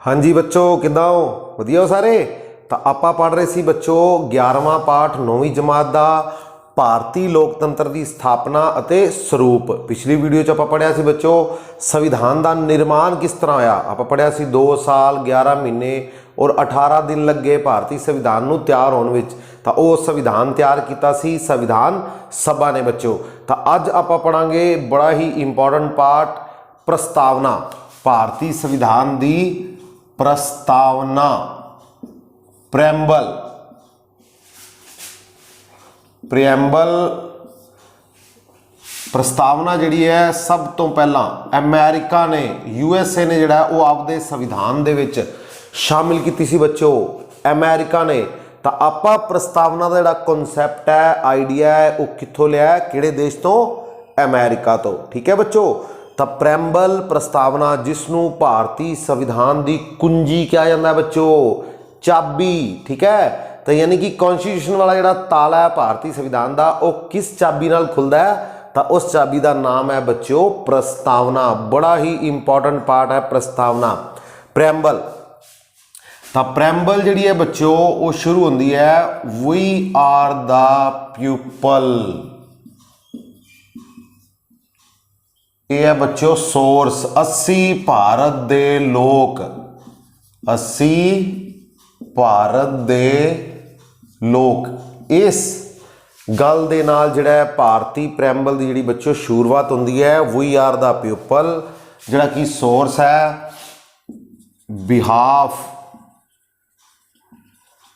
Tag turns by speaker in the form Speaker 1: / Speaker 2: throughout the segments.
Speaker 1: हाँ जी बच्चों, किदा हो? वधिया हो सारे। तो आपां पढ़ रहे सी बच्चों 11वां पाठ 9वीं जमात का भारतीय लोकतंत्र की स्थापना अते स्वरूप। पिछली वीडियो च आपां पढ़िया सी बच्चों संविधान का निर्माण किस तरह होया। आपां पढ़िया सी 2 साल 11 महीने और 18 दिन लगे भारतीय संविधान नूं तैयार होने विच। तो वो संविधान तैयार किया सी संविधान सभा ने बच्चों। तो अज आपां पढ़ांगे बड़ा ही इंपॉर्टेंट पार्ट प्रस्तावना। भारतीय संविधान की प्रस्तावना प्रियंबल प्रस्तावना जिहड़ी है सब तो पहला अमेरिका ने USA ने जिहड़ा वो आपदे संविधान दे विच शामिल की सी बच्चों। अमेरिका ने तो आपां प्रस्तावना का जिहड़ा कॉन्सैप्ट है आइडिया है वो कित्थों लिया है, किहड़े देश तो? अमेरिका तो। ठीक है बच्चों। तो प्रेम्बल प्रस्तावना जिसनों भारतीय संविधान की कुंजी क्या जाता है बच्चों? चाबी। ठीक है। तो यानी कि कॉन्स्टिट्यूशन वाला जो ताला है भारतीय संविधान का वो किस चाबी नाल खुलता है? तो उस चाबी का नाम है बच्चों प्रस्तावना। बड़ा ही इंपॉर्टेंट पार्ट है प्रस्तावना प्रेम्बल। तो प्रेम्बल जी है बच्चों वो शुरू होती है वी आर द पीपल। ये है बच्चों सोर्स। 80 भारत दे लोक, 80 भारत दे लोक। इस गल दे नाल जिहड़ा है भारतीय प्रैम्बल की जिहड़ी बच्चों शुरुआत होती है वी आर द पीपल, जिहड़ा कि सोर्स है behalf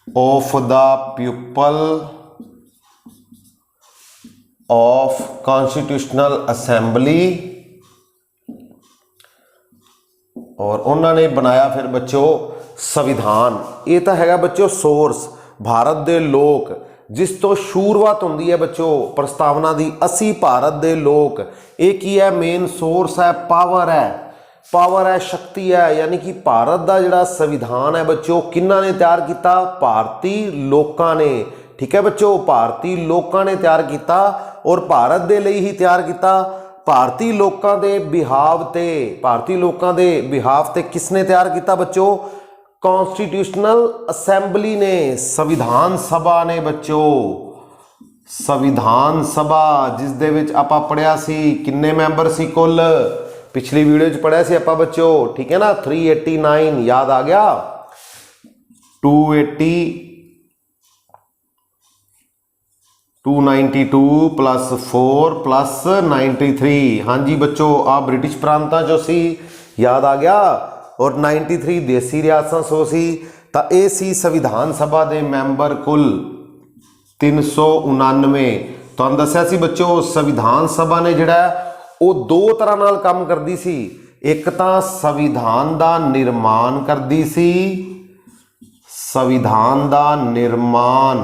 Speaker 1: of the people of constitutional assembly. और उन्होंने बनाया फिर बच्चों संविधान। ये तो है बच्चों सोर्स भारत दे लोक, जिस तो शुरुआत होती है बच्चों प्रस्तावना की 80 भारत दे लोक। एक ही है मेन सोर्स है पावर है शक्ति है। यानी कि भारत का जिहड़ा संविधान है बच्चों किन्ना ने तैयार किया? भारतीय लोकां ने। ठीक है बच्चों, भारतीय लोकां ने तैयार किया और भारत दे लई ही तैयार किया। भारतीय लोकां दे बिहाव ते किसने तैयार किया बच्चों? कॉन्स्टिट्यूशनल असेंबली ने, संविधान सभा ने बच्चों। संविधान सभा जिस दे विच आपां पढ़िया सी किन्ने मैंबर सी कुल? पिछली वीडियो च पढ़िया सी आपां बच्चों। ठीक है ना, 389 याद आ गया। 292 प्लस 4 प्लस 93। हाँ जी बच्चों, आ ब्रिटिश प्रांतां चो सी, याद आ गया। और 93 देसी रियासतां सो सी। तो ये सी संविधान सभा के मैंबर कुल 399। तुहानूं दस्सिया सी बच्चों संविधान सभा ने जिहड़ा वो दो तरह नाल काम करदी सी। एक तां संविधान का निर्माण करदी सी, संविधान का निर्माण,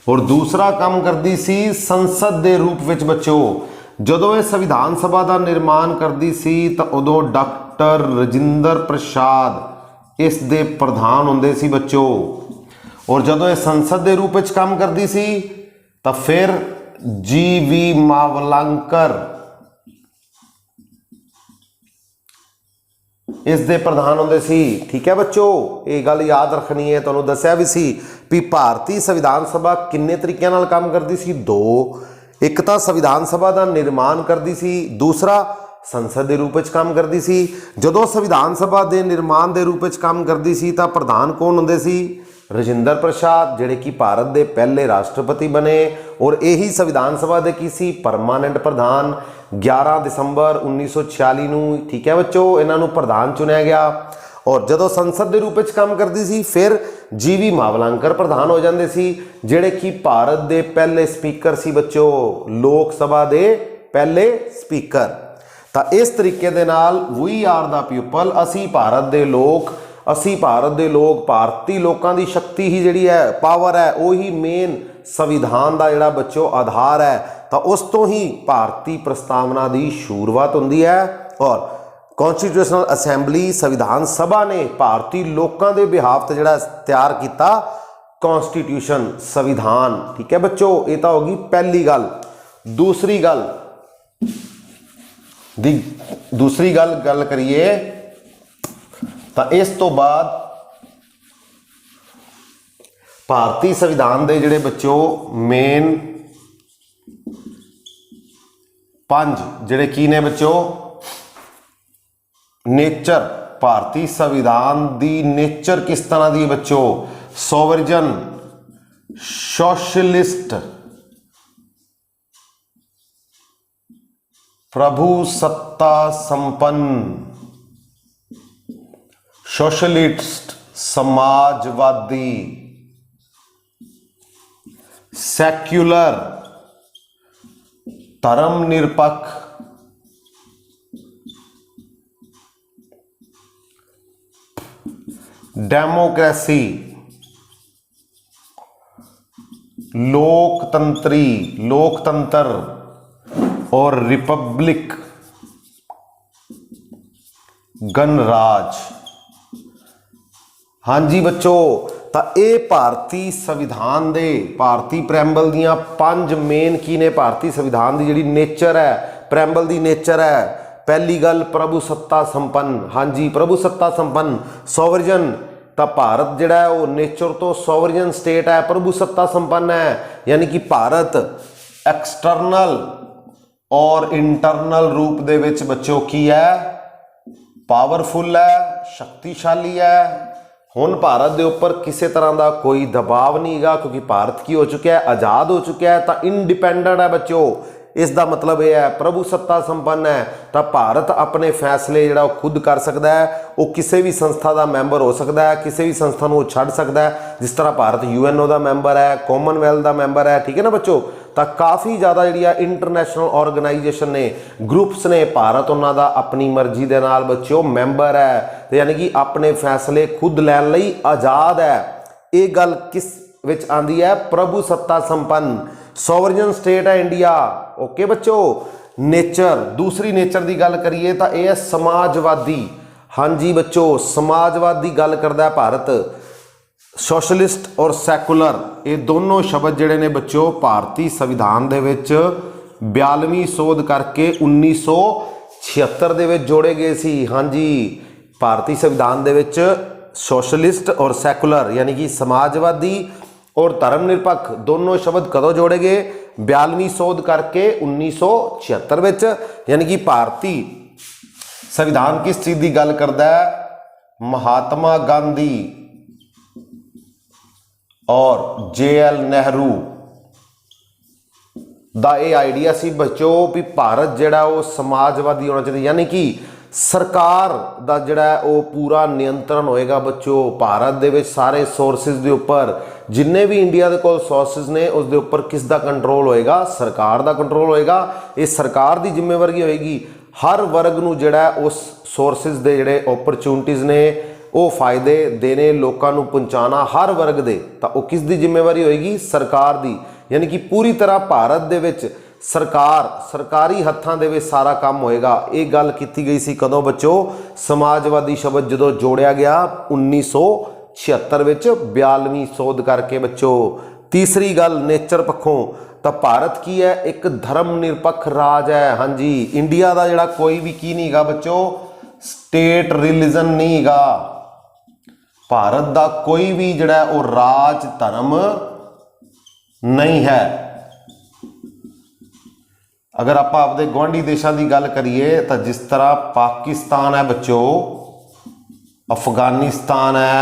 Speaker 1: और दूसरा काम करती सी संसद के रूप में बच्चों। जदों ये संविधान सभा का निर्माण करती सी तो उदों डॉक्टर राजेंद्र प्रसाद इस दे प्रधान होंदे सी बच्चों। और जदों ये संसद के रूप में काम करती सी तो फिर GV मावलंकर इस दे प्रधान होंदे सी। ठीक है बच्चों, ये गल याद रखनी है। तुहानूं दस्सिया भी सी भी भारतीय संविधान सभा किन्ने तरीके नाल काम करती सी? 2। एक तो संविधान सभा का निर्माण करती सी, दूसरा संसद के रूप में काम करती सी। जदों संविधान सभा के निर्माण के रूप में काम करती सी तो प्रधान कौन होंदे सी? राजेंद्र प्रसाद, जिहड़े कि भारत के पहले राष्ट्रपति बने। और यही संविधान सभा के की सी परमानेंट प्रधान 11 दिसंबर 1946 नूं। ठीक है बच्चों, इन्हों प्रधान चुनिया गया। और जदों संसद के रूप में काम करती सी फिर GV मावलंकर प्रधान हो जाते सी, जिहड़े कि भारत के पहले स्पीकर सी बच्चों, लोक सभा के पहले स्पीकर। तो इस तरीके दे नाल we are the people, 80 Bharat के लोग, 80 भारत के लोग, भारतीय लोगों की शक्ति ही जिहड़ी है पावर है वही मेन संविधान का जिहड़ा बच्चों आधार है। तो उस तो ही भारतीय प्रस्तावना की शुरुआत होती है। और कॉन्स्टिट्यूशनल असेंबली संविधान सभा ने भारतीय लोगों के बिहाफ ते जिहड़ा तैयार किया कॉन्स्टिट्यूशन संविधान। ठीक है बच्चों, ये तो होगी पहली गल। दूसरी गल दूसरी गल करिए ਤਾਂ ਇਸ ਤੋਂ ਬਾਅਦ ਭਾਰਤੀ ਸੰਵਿਧਾਨ ਦੇ ਜਿਹੜੇ ਬੱਚੋ ਮੇਨ 5 ਜਿਹੜੇ ਕੀ ਨੇ ਬੱਚੋ नेचर भारतीय संविधान दी नेचर किस तरह दी बच्चों सोवरिजन सोशलिस्ट प्रभु सत्ता संपन्न सोशलिस्ट समाजवादी सेक्युलर धर्मनिरपेक्ष डेमोक्रेसी लोकतंत्र और रिपब्लिक गणराज। हाँ जी बच्चों, तो ये भारती संविधान दे भारती प्रैम्बल दियां 5 मेन की ने भारती संविधान की जिहड़ी नेचर है प्रैम्बल की नेचर है। पहली गल प्रभु सत्ता संपन्न। हाँ जी प्रभु सत्ता संपन्न सोवरिजन तो भारत जिहड़ा है वो नेचर तो सोवरिजन स्टेट है प्रभु सत्ता संपन्न है यानी कि भारत एक्सटर्नल और इंटरनल रूप दे विच बच्चों की है पावरफुल है शक्तिशाली है। हुण भारत के उपर किसी तरह का कोई दबाव नहीं है क्योंकि भारत की हो चुका है आज़ाद हो चुका है तो इंडिपेंडेंट है बच्चों। इसका मतलब यह है प्रभु सत्ता संपन्न है तो भारत अपने फैसले जो खुद कर सकता है। वो किसी भी संस्था का मैंबर हो सकता है किसी भी संस्था को छड़ सकता है जिस तरह भारत यूएनओ का मैंबर है कॉमनवेल्थ का मैंबर है ठीक है ना बच्चों। तो काफ़ी ज़्यादा जी इंटरनेशनल ऑर्गेनाइजेशन ने ग्रुप्स ने भारत उन्होंने अपनी मर्जी के नाल बच्चों मैंबर है तो यानी कि अपने फैसले खुद लैन लई आज़ाद है। ये गल किस विच आंदी है प्रभु सत्ता संपन्न सोवरिजन स्टेट है इंडिया। ओके बच्चों, नेचर दूसरी नेचर की गल करिए तो यह है समाजवादी। हाँ जी बच्चों समाजवादी गल करता है भारत सोशलिस्ट और सैकुलर ये दोनों शब्द जिहड़े ने बच्चों भारतीय संविधान दे विच 42वीं सोध करके 1976 दे विच जोड़े गए सी। हाँ जी भारतीय संविधान दे विच सोशलिस्ट और सैकुलर यानी कि समाजवादी और धर्मनिरपेक्ष दोनों शब्द कदों जोड़े गए 42वीं सोध करके 1976 विच यानी कि भारतीय संविधान किस चीज़ की गल करता है महात्मा गांधी और JL नेहरू दा ये आइडिया सी बच्चों भी भारत जिहड़ा वो समाजवादी होना चाहिए यानी कि सरकार दा जिहड़ा वो पूरा नियंत्रण होएगा बच्चों। भारत दे विच सारे सोर्सिस दे उपर जिन्ने भी इंडिया दे कोल सोर्सिस ने उस दे उपर किस दा कंट्रोल होएगा सरकार दा कंट्रोल होएगा। ये सरकार दी जिम्मेवारी होएगी हर वर्ग नूं जिहड़ा उस सोर्सिस दे जिहड़े अपॉर्चुनिटीज़ ने वो फायदे देने लोगों को पहुँचाना हर वर्ग दे तो वो किस दी जिम्मेवारी होएगी सरकार दी। यानी कि पूरी तरह भारत दे विच सरकारी हत्थां दे विच सारा काम होएगा। ये गल कीती गई सी कदों बच्चों समाजवादी शब्द जदों जोड़िया गया 1976 विच 42वीं सोध करके बच्चों। तीसरी गल नेचर पक्षों तो भारत की है एक धर्मनिरपेक्ष राज है। हाँ जी इंडिया का जिहड़ा कोई भी की नहीं गा बच्चों स्टेट रिलीजन नहीं गा। भारत का कोई भी जिहड़ा वो राज धर्म नहीं है। अगर आप आपके गुआढ़ी देशों की गल करिए तो जिस तरह पाकिस्तान है बच्चों अफगानिस्तान है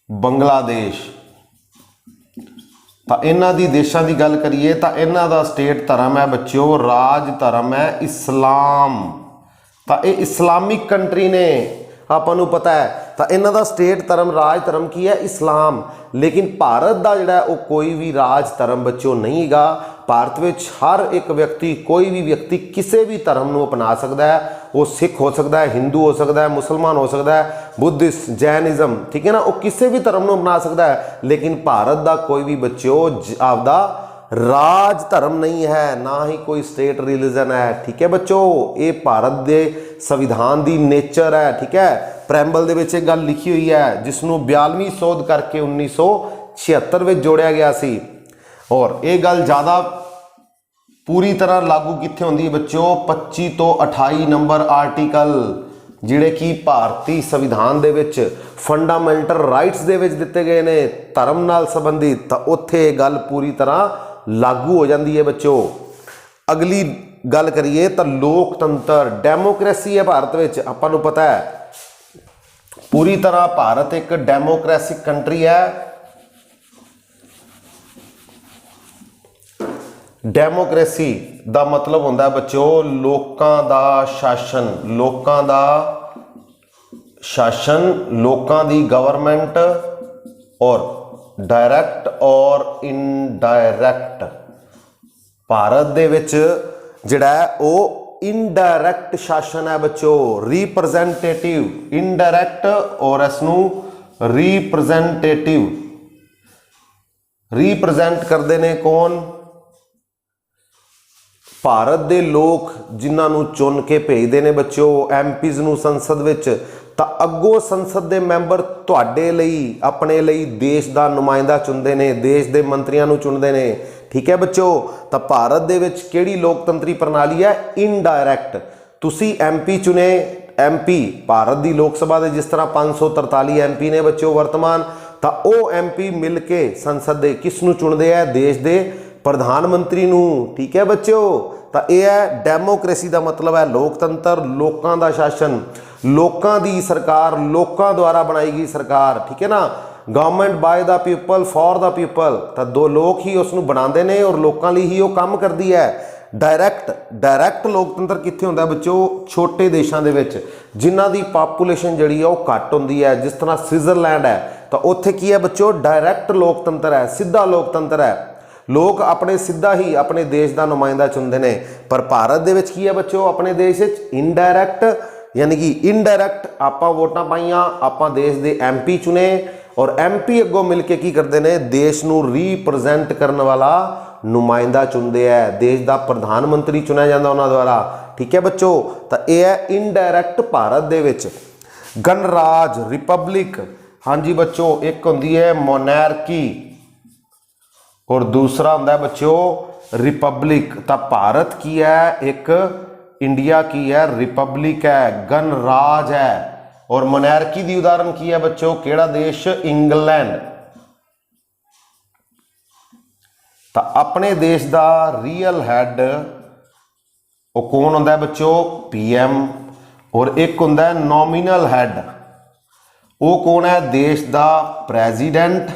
Speaker 1: बांग्लादेश तो इन्हां दी देशों की गल करिए तो इन्हां दा स्टेट धर्म है बच्चों राज धर्म है इस्लाम। तो ये इस्लामिक कंट्री ने आपां नूं पता है तो इन्हां दा स्टेट धर्म राज धर्म की है इस्लाम। लेकिन भारत का जिहड़ा वो कोई भी राज धर्म बच्चों नहीं गा। भारत में हर एक व्यक्ति कोई भी व्यक्ति किसी भी धर्म को अपना सकता है। वो सिख हो सकता है हिंदू हो सकता है मुसलमान हो सकता है बुद्धिस्ट जैनिज्म ठीक है ना वो किसी भी धर्म को अपना सकता है। लेकिन भारत का कोई भी बच्चों आपदा राज धर्म नहीं है ना ही कोई स्टेट रिलीजन है ठीक है बच्चों। ये भारत के संविधान की नेचर है ठीक है। प्रैम्बल दे विच एक गल लिखी हुई है जिसनों 42वीं सोध करके 1976 में जोड़िया गया सी। और ये गल ज़्यादा पूरी तरह लागू कित्थे होंदी है बच्चों 25 तो 28 नंबर आर्टिकल जिहड़े कि भारती संविधान दे विच फंडामेंटल राइट्स दे विच दिते गए ने धर्म नाल संबंधित, तो उत्थे गल पूरी तरह लागू हो जाती है बच्चों। अगली गल करिए तो लोकतंत्र डेमोक्रेसी है भारत विच, आपां नूं पता है पूरी तरह भारत एक डेमोक्रेसिक कंट्री है। डेमोक्रेसी का मतलब होंदा है बच्चों लोकां दा शासन, लोकां दा शासन, लोकां दी गवर्नमेंट, और डायरैक्ट और इनडायरैक्ट। भारत दे विच जिहड़ा है वो इनडायरैक्ट शासन है बच्चों, रिप्रजेंटेटिव, इनडायरैक्ट और इसनूं रिप्रजेंटेटिव। रिप्रजेंट करते ने कौन? भारत दे लोग जिन्हों चुन के भेजते हैं बच्चों एमपीज़ नूं संसद विच, तो अगों संसद के मैंबर तुहाडे लई अपने लई देश का नुमाइंदा चुनते हैं, देश के मंत्रियों नूं चुनते हैं। ठीक है बच्चों, तो भारत दे विच किहड़ी लोकतंत्री प्रणाली है? इनडायरैक्ट। तुसी एमपी चुने, एमपी भारत की लोक सभा के जिस तरह 543 एमपी ने बच्चों वर्तमान, तो वो एमपी मिल के संसद के किस नूं चुनते हैं? देश के प्रधानमंत्री नूं। ठीक है बच्चों, तो यह है डेमोक्रेसी का मतलब है लोकतंत्र, लोकां दा शासन, लोकां दी सरकार, लोकां द्वारा बनाई गई सरकार। ठीक है ना, government by the people for the people, तो दो लोग ही उसनूं बनाते हैं और लोकां लई ही वो काम करती है। डायरैक्ट लोकतंत्र कित्थे हुंदा बच्चों? छोटे देशों के विच जिन्हां दी पापूलेशन जिहड़ी है वो घट हुंदी है, जिस तरह स्विट्जरलैंड है, तो उत्थे की है बच्चों? डायरैक्ट लोकतंत्र है, सीधा लोकतंत्र है, लोग अपने सीधा ही अपने देश का नुमाइंदा चुनते हैं। पर भारत दे विच की है बच्चों? अपने देश इनडायरैक्ट, यानी कि इनडायरैक्ट आपां वोटां पाइयां, आपां देश के एमपी चुने और एमपी अगों मिल के की करते हैं? देश नूं रिप्रजेंट करने वाला नुमाइंदा चुनते हैं, देश का प्रधानमंत्री चुनिया जाता उन्होंने द्वारा। ठीक है बच्चों, तो यह है इनडायरैक्ट भारत दे विच। गणराज, रिपब्लिक, हाँ जी बच्चों, एक होंदी है मोनैर्की और दूसरा होंदा है बच्चों रिपब्लिक। तो भारत की है एक, इंडिया की है रिपब्लिक है, गणराज है। और मोनैर्की की उदाहरण की है बच्चों? केड़ा देश? इंग्लैंड। तो अपने देश का रियल हैड वो कौन होंदा है बच्चों? पीएम। और एक होंदा है नॉमिनल हैड, वो कौन है? देश का प्रेजिडेंट।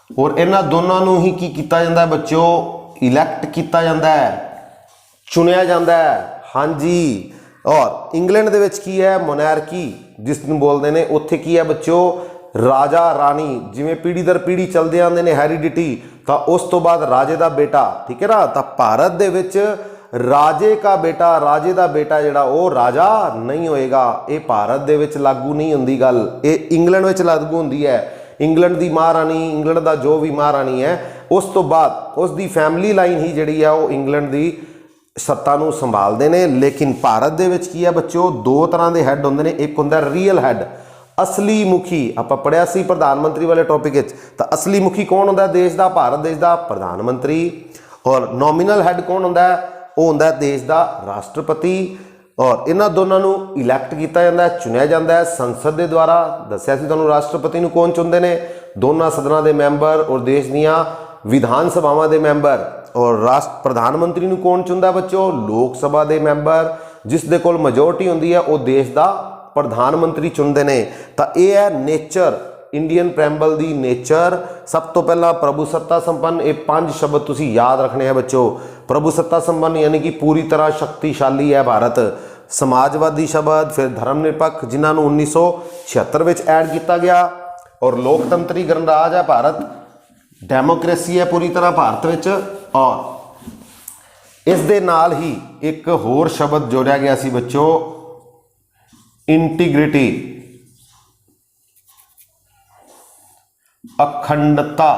Speaker 1: और इन्हां दोनों नूं ही की कीता जांदा है बच्चों? इलैक्ट कीता जांदा है, चुनिया जांदा है। हाँ जी, और इंग्लैंड दे विच की है? मोनैर्की जिसनूं बोलते हैं। उत्थे की है बच्चों? राजा रानी, जिवें पीढ़ी दर पीढ़ी चलते आते हैं हैरीडिटी, तो उस तो बाद राजे का बेटा। ठीक है ना, तो भारत दे विच राजे का बेटा, राजे का बेटा जिहड़ा वो राजा नहीं होएगा। ये भारत दे विच लागू नहीं हुंदी गल, ये इंग्लैंड विच लागू हुंदी है। इंग्लैंड की महारानी, इंग्लैंड का जो भी महारानी है, उस तो बाद उसकी फैमिली लाइन ही जिहड़ी है वो इंग्लैंड की सत्ता नूं संभालते हैं। लेकिन भारत दे विच की है बच्चों? दो तरह के हैड होंदे ने, एक होंदा रियल हैड, असली मुखी। आपां पढ़िया सी प्रधानमंत्री वाले टॉपिक विच, तो असली मुखी कौन होंदा है? देश का, भारत देश का प्रधानमंत्री। और नॉमिनल हैड कौन होंदा है? वो होंदा है देश का राष्ट्रपति। और इन्हां दोनों नूं इलैक्ट किया जाता है, चुनिया जाता है संसद के द्वारा। दस्सिया सी तुहानूं राष्ट्रपति नूं कौन चुनते हैं? दोनों सदनों के मैंबर और देश दीआं विधान सभावां के मैंबर। और राष्ट्र प्रधानमंत्री नूं कौन चुनता है बच्चों? लोक सभा के मैंबर, जिस दे कोल मेजोरिटी होंदी है वो देश का प्रधानमंत्री चुनते हैं। तो यह है नेचर, इंडियन प्रैम्बल दी नेचर। सब तो पहला प्रभुसत्ता संपन्न, ये 5 शब्द तुसी याद रखने हैं बच्चों। प्रभुसत्ता संपन्न यानी कि पूरी तरह शक्तिशाली है भारत। समाजवादी शब्द, फिर धर्मनिरपक्ष जिन्होंने 1976 में ऐड किया गया। और लोकतंत्री गणराज है भारत, डेमोक्रेसी है पूरी तरह भारत विच। और इस दे नाल ही एक होर शब्द जोड़िया गया सी बच्चों, इंटीग्रिटी, अखंडता।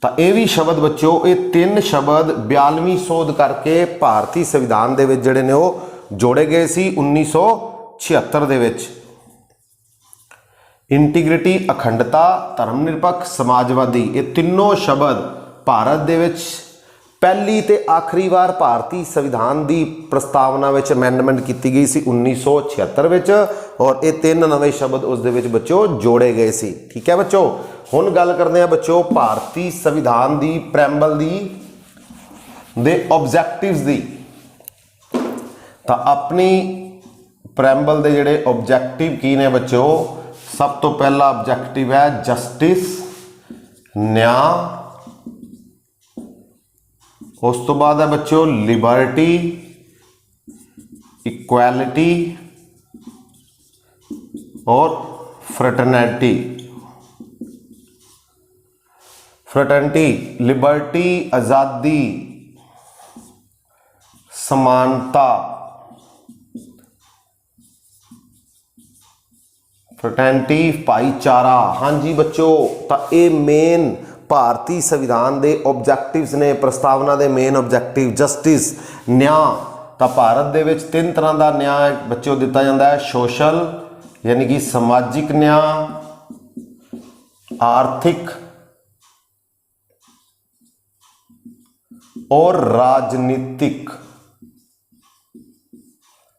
Speaker 1: तो यह भी शब्द बच्चों, ये 3 शब्द 42वीं सोध करके भारतीय संविधान दे विच जिहड़े ने वो जोड़े गए सी 1976 दे विच। ਇੰਟੀਗ੍ਰਿਟੀ, ਅਖੰਡਤਾ, ਧਰਮ ਨਿਰਪੱਖ, ਸਮਾਜਵਾਦੀ, ਇਹ ਤਿੰਨੋਂ ਸ਼ਬਦ ਭਾਰਤ ਦੇ ਵਿੱਚ ਪਹਿਲੀ ਤੇ ਆਖਰੀ ਵਾਰ ਭਾਰਤੀ ਸੰਵਿਧਾਨ ਦੀ ਪ੍ਰਸਤਾਵਨਾ ਵਿੱਚ ਅਮੈਂਡਮੈਂਟ ਕੀਤੀ ਗਈ ਸੀ 1976 ਵਿੱਚ, ਔਰ ਇਹ ਤਿੰਨ ਨਵੇਂ ਸ਼ਬਦ ਉਸ ਦੇ ਵਿੱਚ ਬੱਚੋ ਜੋੜੇ ਗਏ ਸੀ। ਠੀਕ ਹੈ ਬੱਚੋ, ਹੁਣ ਗੱਲ ਕਰਦੇ ਹਾਂ ਬੱਚੋ ਭਾਰਤੀ ਸੰਵਿਧਾਨ ਦੀ ਪ੍ਰੈਂਬਲ ਦੀ ਦੇ ਆਬਜੈਕਟਿਵਸ ਦੀ। ਤਾਂ ਆਪਣੀ ਪ੍ਰੈਂਬਲ ਦੇ ਜਿਹੜੇ ਆਬਜੈਕਟਿਵ ਕੀ ਨੇ ਬੱਚੋ, ਸਭ ਤੋਂ ਪਹਿਲਾ ਆਬਜੈਕਟਿਵ ਹੈ ਜਸਟਿਸ, ਨਿਆਂ। ਉਸ ਤੋਂ ਬਾਅਦ ਹੈ ਬੱਚੋ ਲਿਬਰਟੀ, ਇਕੁਐਲਿਟੀ और फ्रेटर्निटी। फ्रेटर्निटी लिबर्टी आज़ादी, समानता। फ्रेटर्निटी भाईचारा। हाँ जी बच्चों, तो ये मेन भारतीय संविधान के ऑब्जेक्टिव्स ने, प्रस्तावना के मेन ऑब्जेक्टिव जस्टिस, न्याय। तो भारत दे विच तीन तरह का न्याय बच्चों दिता जाता है, सोशल यानी कि समाजिक न्याय, आर्थिक और राजनीतिक।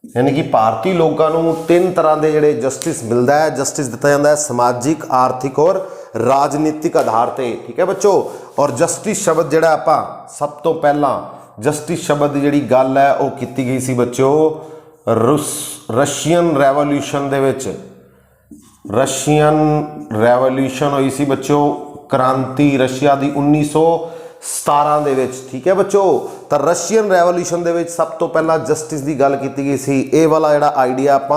Speaker 1: यानी कि भारतीय लोगों को तीन तरह के जोड़े जस्टिस मिलता है, जस्टिस दिता जाता है समाजिक, आर्थिक और राजनीतिक आधार पर। ठीक है बच्चों, और जस्टिस शब्द जोड़ा आप सब तो पहला जस्टिस शब्द की जी गल है वो की गई सी बच्चों रशियन रैवोल्यूशन दे विच। रशियन रैवोल्यूशन हुई सी बच्चों, क्रांति रशिया की 1917 दे विच। ठीक है बच्चों, तो रशियन रैवोल्यूशन दे विच सब तो पहला जस्टिस की गल की गई सी। ये वाला जिहड़ा आइडिया आप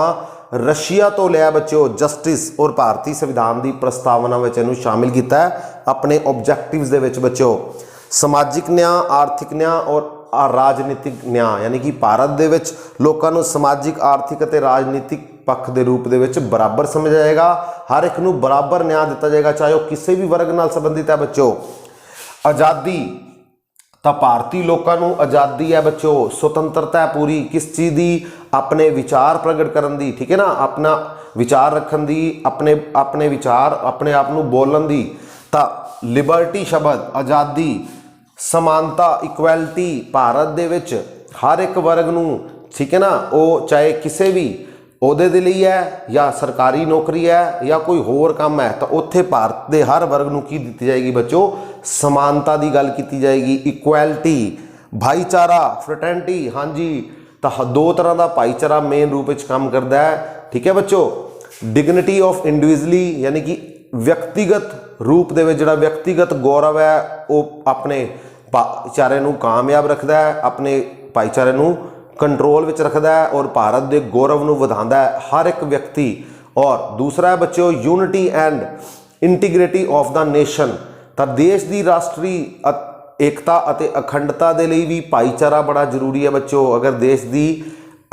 Speaker 1: रशिया तो लिया बच्चों जस्टिस, और भारतीय संविधान की प्रस्तावना में इनू शामिल किया है अपने ऑब्जेक्टिव्स दे विच बच्चों। समाजिक न्याय, आर्थिक न्याय और राजनीतिक न्याय, यानी कि भारत दे विच लोकां नूं समाजिक, आर्थिक और राजनीतिक पक्ष के रूप दे विच बराबर समझा जाएगा। हर एक नूं बराबर न्याय दिता जाएगा, चाहे वह किसी भी वर्ग नाल संबंधित है बच्चों। आज़ादी, तो भारतीय लोगों को आज़ादी है बच्चों, स्वतंत्रता है पूरी, किस चीज़ की, अपने विचार प्रगट करने की। ठीक है ना, अपना विचार रखने की, अपने विचार अपने आप को बोलने की। तो लिबर्टी शब्द आज़ादी, समानता, इक्वैलिटी, भारत दे विच हर एक वर्ग नूं, ठीक है ना, वो चाहे किसी भी ਉਹਦੇ ਦੇ ਲਈ है या सरकारी नौकरी है या कोई होर काम है, तो उत्थे भारत के हर वर्ग नूं की दी जाएगी बच्चों, समानता की गल की जाएगी। इक्वैलिटी, भाईचारा, फ्रेटर्निटी। हाँ जी, तो दो तरह का भाईचारा मेन रूप में काम करता है। ठीक है बच्चों, डिग्निटी ऑफ इंडिविजुअली, यानी कि व्यक्तिगत रूप दे विच जिहड़ा व्यक्तिगत गौरव है वो अपने भाईचारे नूं कामयाब रखता है, अपने भाईचारे नूं कंट्रोल विच रखता है और भारत के गौरव नूं वधांदा है हर एक व्यक्ति। और दूसरा है बच्चों unity and integrity of the nation. तो देश की राष्ट्रीय एकता अते अखंडता के लिए भी भाईचारा बड़ा जरूरी है बच्चों। अगर देश की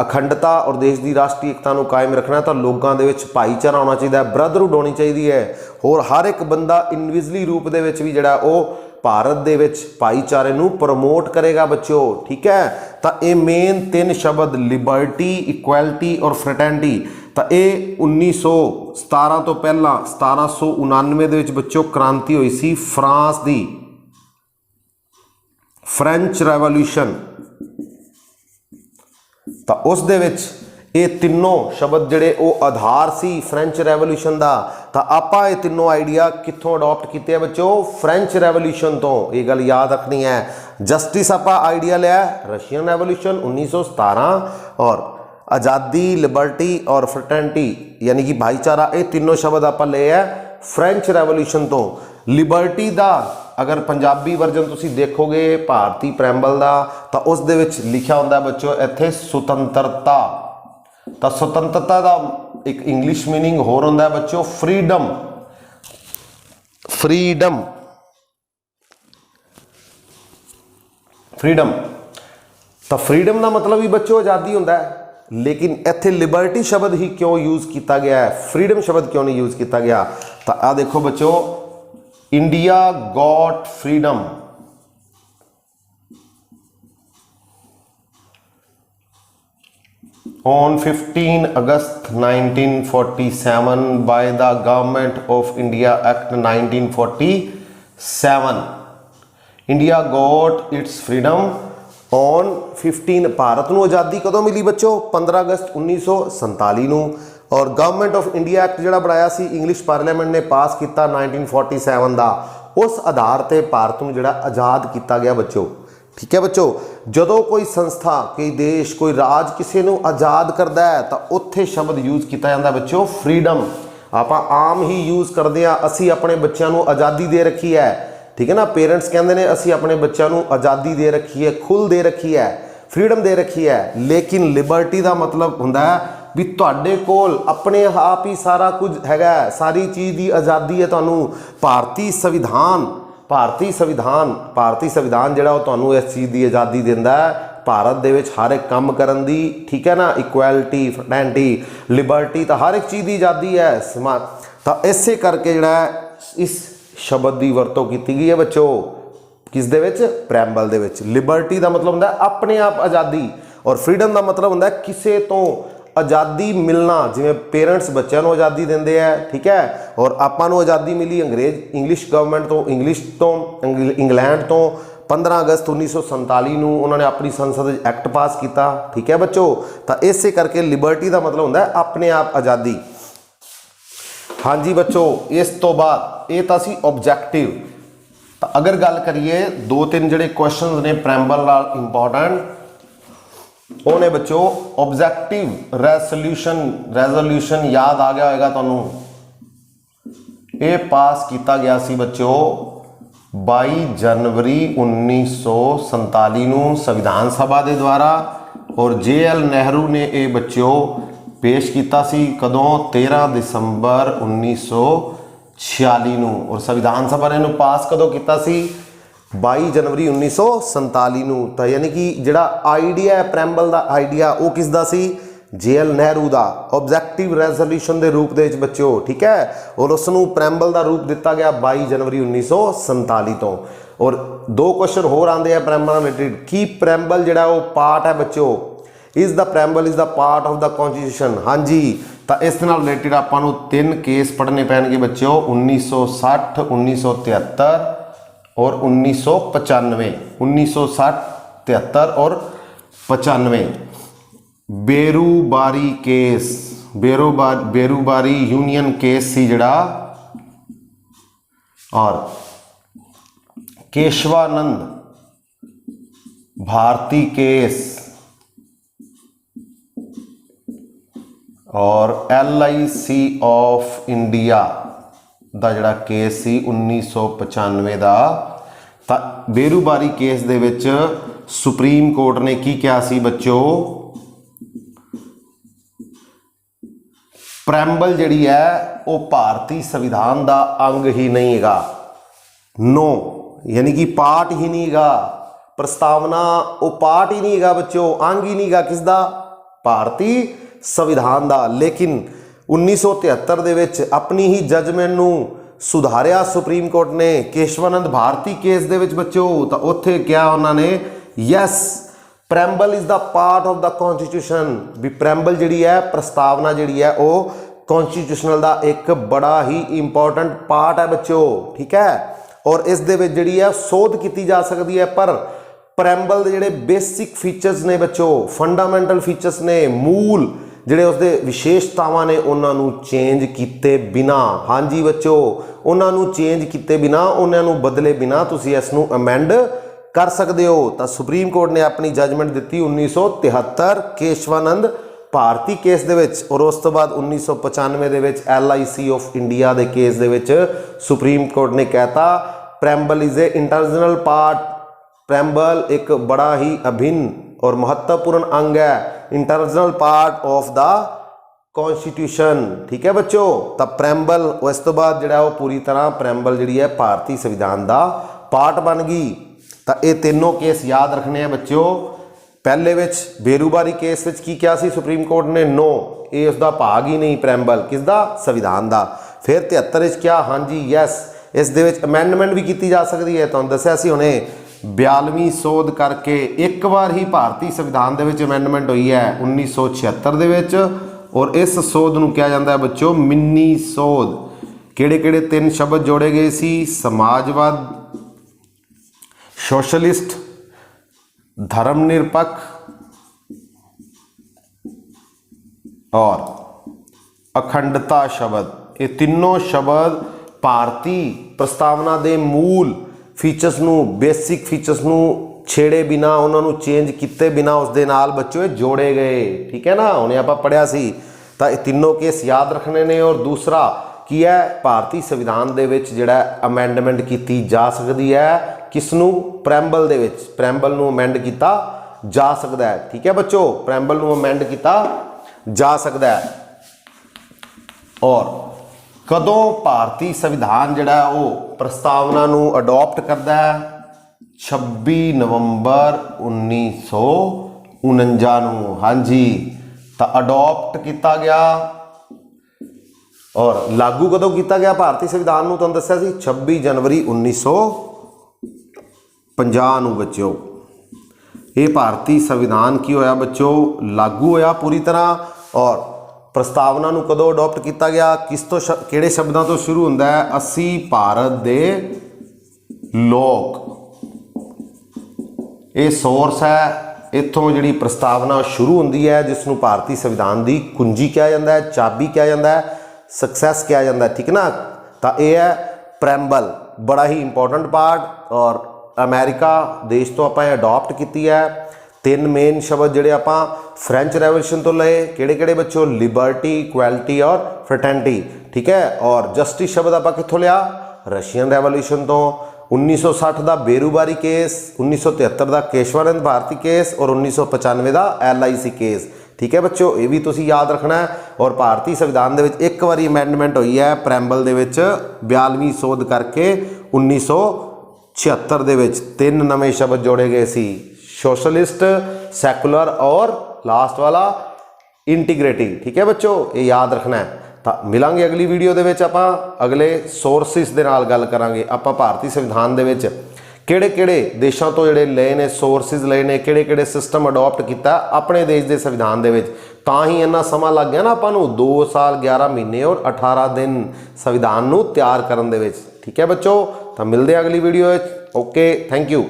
Speaker 1: अखंडता और देश की राष्ट्रीय एकता को कायम रखना तो लोगों के विच भाईचारा होना चाहिए, ब्रदरहुड होनी चाहिए है, और हर एक बंदा इंडिविजुअली रूप दे विच भी जिहड़ा वो भारत दे विच भाईचारे नूं प्रमोट करेगा बच्चों। ठीक है, तो ये मेन तीन शब्द लिबर्टी, इक्वैलिटी और फ्रेटर्निटी, तो ये 1917 तो पहला 1799 दे विच बच्चों क्रांति हुई सी फ्रांस दी, फ्रेंच रेवोल्यूशन। तो उस दे विच ये तीनों शब्द जिहड़े वो आधार सी फ्रेंच रेवोल्यूशन का। तो आपां ये तीनों आइडिया कित्थों अडॉप्ट किए बच्चों, फ्रेंच रेवोल्यूशन तो। ये गल याद रखनी है। जस्टिस आपां आइडिया लिया रशियन रेवोल्यूशन 1917, और आज़ादी, लिबर्टी और फ्रेटर्निटी यानी कि भाईचारा, ये तीनों शब्द आपां ले है फ्रेंच रेवोल्यूशन तो। लिबर्टी का अगर पंजाबी वर्जन तुसी देखोगे भारतीय प्रैम्बल का, तो उस दे विच लिखा होंदा बच्चों इत्थे सुतंत्रता। तो स्वतंत्रता का एक इंग्लिश मीनिंग होर होंदा है बच्चों फ्रीडम। फ्रीडम, फ्रीडम, तो फ्रीडम का मतलब ही बच्चों आज़ादी होंदा है, लेकिन इत्थे लिबर्टी शब्द ही क्यों यूज़ किया गया है, फ्रीडम शब्द क्यों नहीं यूज़ किया गया। तो आ देखो बच्चों, India got freedom, on 15 August 1947 by the Government of India Act 1947. India got its freedom on 15। Bharat ਨੂੰ ਆਜ਼ਾਦੀ ਕਦੋਂ ਮਿਲੀ ਬੱਚੋ? 15 ਅਗਸਤ 1947 ਨੂੰ। ਔਰ ਗਵਰਨਮੈਂਟ ਆਫ ਇੰਡੀਆ ਐਕਟ ਜਿਹੜਾ ਬਣਾਇਆ ਸੀ ਇੰਗਲਿਸ਼ ਪਾਰਲੀਮੈਂਟ ਨੇ ਪਾਸ ਕੀਤਾ 1947 ਦਾ, ਉਸ ਆਧਾਰ ਤੇ ਭਾਰਤ ਨੂੰ ਜਿਹੜਾ ਆਜ਼ਾਦ ਕੀਤਾ ਗਿਆ ਬੱਚੋ। ਠੀਕ ਹੈ ਬੱਚੋ, ਜਦੋਂ ਕੋਈ ਸੰਸਥਾ, ਕੋਈ ਦੇਸ਼, ਕੋਈ ਰਾਜ ਕਿਸੇ ਨੂੰ ਆਜ਼ਾਦ ਕਰਦਾ ਹੈ ਤਾਂ ਉੱਥੇ ਸ਼ਬਦ ਯੂਜ਼ ਕੀਤਾ ਜਾਂਦਾ ਬੱਚੋ ਫਰੀडम। ਆਪਾਂ ਆਮ ਹੀ ਯੂਜ਼ ਕਰਦੇ ਹਾਂ, ਅਸੀਂ ਆਪਣੇ ਬੱਚਿਆਂ ਨੂੰ ਆਜ਼ਾਦੀ ਦੇ ਰੱਖੀ ਹੈ। ठीक है ना, पेरेंट्स कहते हैं असी अपने बच्चों को आज़ादी दे रखी है, खुल दे रखी है, फ्रीडम दे रखी है। लेकिन लिबर्टी का मतलब होंदा है भी तुहाडे कोल अपने आप ही सारा कुछ हैगा, सारी चीज़ की आज़ादी है। तुहानू भारतीय संविधान जिहड़ा तुहानू इस चीज़ की आज़ादी दिंदा है, भारत दे विच हर एक काम करन दी। ठीक है ना, इक्वैलिटी, फ्रैटर्निटी, लिबर्टी, तो हर एक चीज़ की आज़ादी है। तो इसे करके जिहड़ा इस शब्द की वरतों की गई है बच्चों, किस दे विच? प्रैम्बल दे विच। लिबर्टी का मतलब होंदा अपने आप आज़ादी, और फ्रीडम का मतलब होंदा किसी तो आज़ादी मिलना। जिवें पेरेंट्स बच्चों को आज़ादी देंदे है, ठीक है, और आपां नूं आज़ादी मिली इंग्लिश गवर्नमेंट तो, इंग्लैंड तो 15 अगस्त 1947 ਨੂੰ ਉਹਨਾਂ ਨੇ ਆਪਣੀ संसद एक्ट पास किया। ठीक है बच्चों, तो इसे करके लिबर्टी का मतलब होंदा अपने आप आज़ादी। हाँ जी बच्चों, इस तो बाद ये तो सी ऑब्जैक्टिव। तो अगर गल करिए 2-3 जोड़े क्वेश्चन ने प्रैम्बल नाल इंपॉर्टेंट, वो ने बच्चों ऑब्जैक्टिव रेजोल्यूशन याद आ गया होगा तुहानू। ये पास किया गया सी बच्चों 22 जनवरी 1947 ਨੂੰ संविधान सभा के द्वारा, और JL नेहरू ने ये बच्चों पेश किया सी कदों? 13 दिसंबर 1946 ਨੂੰ। और संविधान सभा ने पास कदों किया सी? 22 जनवरी 1947 ਨੂੰ। तो यानी कि जिहड़ा आइडिया है प्रैम्बल का आइडिया, वो किसदा सी? JL नेहरू का ऑब्जैक्टिव रेजोल्यूशन के रूप दे बच्चों। ठीक है, और उसनू प्रैम्बल का रूप दिता गया 22 जनवरी 1947 तो। और 2 क्वेश्चन होर आते हैं प्रैम्बल रिलेटेड कि प्रैम्बल जिहड़ा वो पार्ट है बच्चों, is the preamble is the part of the constitution. हाँ जी, तो इस रिलेटेड आपां नूं 3 केस पढ़ने पैणगे बच्चों, 1960, 1973 और 1995। 1960, 73 और 95। Berubari case, Berubari union case सी जिहड़ा, और केशवानंद भारती केस, और LIC ऑफ इंडिया का जिहड़ा केस सी 1995 का। तो बेरूबारी केस दे विच सुप्रीम कोर्ट ने की कहा सी बच्चों? प्रैम्बल जिहड़ी है वो भारतीय संविधान का अंग ही नहीं है, नो, यानी कि पार्ट ही नहीं है। प्रस्तावना वो पार्ट ही नहीं है बच्चों, अंग ही नहीं है किसदा? भारतीय संविधान का। लेकिन 1973 दे विच अपनी ही जजमेंट नूं सुधारिया सुप्रीम कोर्ट ने केशवानंद भारती केस दे विच बच्चों। तो उत्थे क्या उन्होंने yes preamble is the part of the constitution, भी प्रैम्बल जिहड़ी है प्रस्तावना जिहड़ी है वो कॉन्स्टिट्यूशनल का एक बड़ा ही इंपॉर्टेंट पार्ट है बच्चों। ठीक है, और इस दे विच जिहड़ी है सोध की जा सकती है, पर प्रैम्बल दे जिहड़े बेसिक फीचर्स ने बच्चों, फंडामेंटल फीचर्स ने, मूल जिहड़े उसदे विशेषतावां ने, उन्होंने चेंज किए बिना, हाँ जी बच्चों, उन्होंने चेंज किए बिना, उन्होंने बदले बिना तुसीं इसनूं अमेंड कर सकते हो। तो सुप्रीम कोर्ट ने अपनी जजमेंट दी 1973 केशवानंद भारती केस दे विच, और उस तो बाद 1995 दे विच LIC ऑफ इंडिया के केस दे विच सुप्रीम कोर्ट ने कहता preamble is a internal part. Preamble एक बड़ा ही अभिन्न और महत्वपूर्ण अंग है, internal part of the constitution. ठीक है बच्चों, तो प्रैम्बल उस तो बाद जिहड़ा वो पूरी तरह प्रैम्बल जिहड़ी है भारतीय संविधान का पार्ट बन गई। तो ये तीनों केस याद रखने हैं बच्चों। पहले विच बेरूबारी केस विच की क्या सी सुप्रीम कोर्ट ने? नो, ये उसका भाग ही नहीं प्रैम्बल, किसदा? संविधान का। फिर 73 क्या? हाँ जी यस, इस दे विच अमेंडमेंट भी की जा सकती है। तुहानूं दस्सिया सी हुणे 42ਵੀਂ ਸੋਧ ਕਰਕੇ ਇੱਕ ਵਾਰ ਹੀ ਭਾਰਤੀ ਸੰਵਿਧਾਨ ਦੇ ਵਿੱਚ ਅਮੈਂਡਮੈਂਟ ਹੋਈ ਹੈ 1976 ਦੇ ਵਿੱਚ, ਔਰ ਇਸ ਸੋਧ ਨੂੰ ਕਿਹਾ ਜਾਂਦਾ ਹੈ ਬੱਚੋ ਮਿੰਨੀ ਸੋਧ। ਕਿਹੜੇ ਕਿਹੜੇ 3 ਸ਼ਬਦ ਜੋੜੇ ਗਏ ਸੀ? ਸਮਾਜਵਾਦ, ਸੋਸ਼ਲਿਸਟ, धर्म निरपक्ष और अखंडता शब्द। ये तीनों शब्द भारती प्रस्तावना के मूल फीचर्स नू, बेसिक फीचर्स नू छेड़े बिना, उन्होंने चेंज किए बिना उस दे नाल बच्चों जोड़े गए। ठीक है ना, उन्हें आप पढ़िया सी। तो ये तीनों केस याद रखने ने। और दूसरा की है, भारतीय संविधान दे विच जिहड़ा अमेंडमेंट की जा सकती है किसनू? प्रैम्बल दे विच। प्रैम्बल नू अमेंड किया जा सकता है। ठीक है बच्चों, प्रैम्बल नू अमेंड किया जा सकता है। और कदों भारतीय संविधान जिहड़ा वो प्रस्तावना नू अडॉप्ट करता है? 26 नवंबर 1949 नू। हाँ जी, तो अडॉप्ट किया गया और लागू कदों किया गया भारतीय संविधान नू? तुहानूं दस्सिया सी 26 जनवरी 1950 नू बच्चों। ये भारतीय संविधान की होया बच्चों? लागू होया पूरी तरह। और प्रस्तावना नू कदों अडॉप्ट किया गया? किस तो किहड़े शब्दों तो शुरू होंदा है? असी भारत दे लोग। ये सोर्स है, इत्थों जिहड़ी प्रस्तावना शुरू होंदी है, जिसनूं भारतीय संविधान की कुंजी कहा जाता है, चाबी कहा जाता है, सक्सैस कहा जाता है। ठीक है ना, तो यह है प्रैम्बल, बड़ा ही इंपॉर्टेंट पार्ट। और अमेरिका देश तो आप अडॉप्ट की है। 3 मेन शब्द जिहड़े आप फ्रेंच रेवोल्यूशन तो लए, किहड़े-किहड़े बच्चों? लिबर्टी, इक्वैलिटी और फ्रेटर्निटी। ठीक है, और जस्टिस शब्द आप कित्थों लिया? रशियन रेवोल्यूशन तो। 1960 का बेरूबारी केस, 1973 का केशवानंद भारती केस और 1995 का LIC केस। ठीक है बच्चों, ये भी तुसी याद रखना है। और भारतीय संविधान दे विच एक बारी अमेंडमेंट हुई है प्रैम्बल दे विच 42वीं सोध करके 1976 दे विच 3 नवे शब्द जोड़े गए सी, सोशलिस्ट, सैकुलर और लास्ट वाला इंटीग्रेटिव। ठीक है बच्चों, ये याद रखना है। तो मिलांगे अगली वीडियो दे विच आपां अगले सोर्सिस दे नाल गल करांगे। आपां भारतीय संविधान दे विच किहड़े-किहड़े देशों तो जिहड़े लए ने, सोर्सिस लए ने, किहड़े-किहड़े सिस्टम अडॉप्ट किया अपने देश के संविधान दे विच। तां ही इन्ना समा लग गया ना आपां नूं 2 साल 11 महीने और 18 दिन संविधान नूं तैयार करन दे विच। ठीक है बच्चों, तो मिलते हैं अगली वीडियो। Okay, thank you.